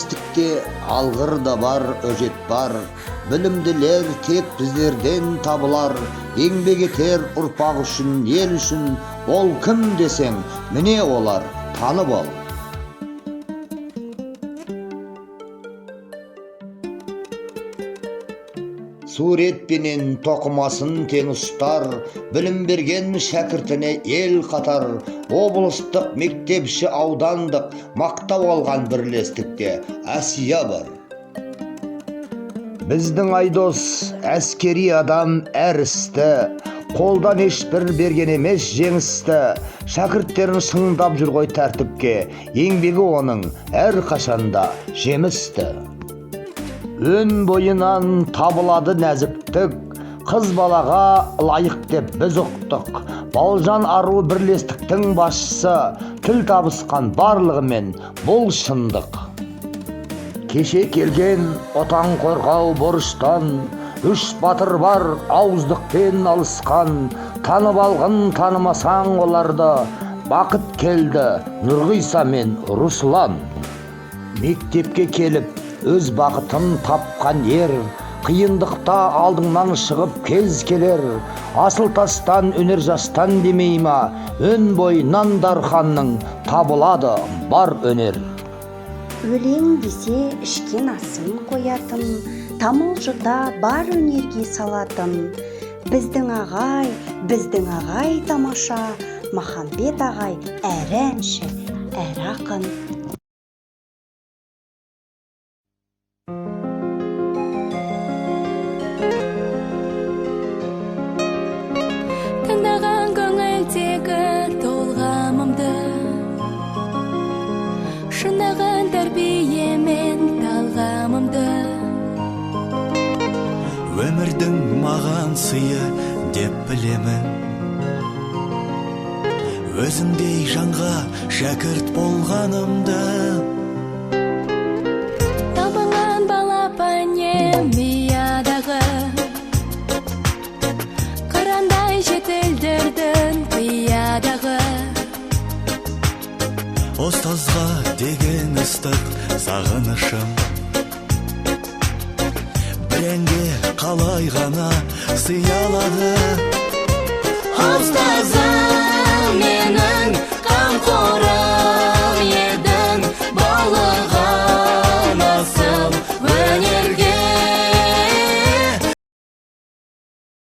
бірлестікте алғыр да бар, өжет бар. Білімділер тек біздерден табылар, еңбек етер ұрпақ үшін, ел үшін. Ол кім десең, міне олар, танып ал. Суретпенен тоқымасын тең ұстар, білім берген шәкіртіне ел қатар. Облыстық, мектепші, аудандық мақтау алған бірлестікте Әсия бар. Біздің Айдос әскери адам әр істі, қолдан ешбір берген емес жеңісті. Шәкірттерін шыңдап жүр ғой тәртіпке, еңбегі оның әр қашанда жемісті. Өн бойынан табылады нәзіктік, қыз балаға лайық деп біз ұқтық. Балжан ару бірлестіктің басшысы, тіл табысқан барлығымен бұл шындық. Кеше келген отан қорғау борыштан, үш батыр бар ауыздықпен алысқан. Танып алғын танымасаң оларды, бақыт келді Нұрғиса мен Руслан. Мектепке келіп өз бақытын тапқан ер, қиындықта алдыңнан шығып кез келер. Асыл тастан, өнер жастан демей ма, өн бойынан дарханның табылады бар өнер. Өлең десе ішкен асын қоятын, тамылжыта бар өнерге салатын. Біздің ағай тамаша, Махамбет ағай әрі әнші, әрі ақын. Тыңдаған көңілдегі толғамымды, шынаған тәрбиемен талғамымды. Өмірдің маған сыйы деп білемін, өзімдей жанға шәкірт болғанымды. Табылған балапанем миядағы, қырандай жетілдірдің қиядағы. Ұстазға деген ыстық сағынышым, біренге қалай ғана сыялады. Ұстазым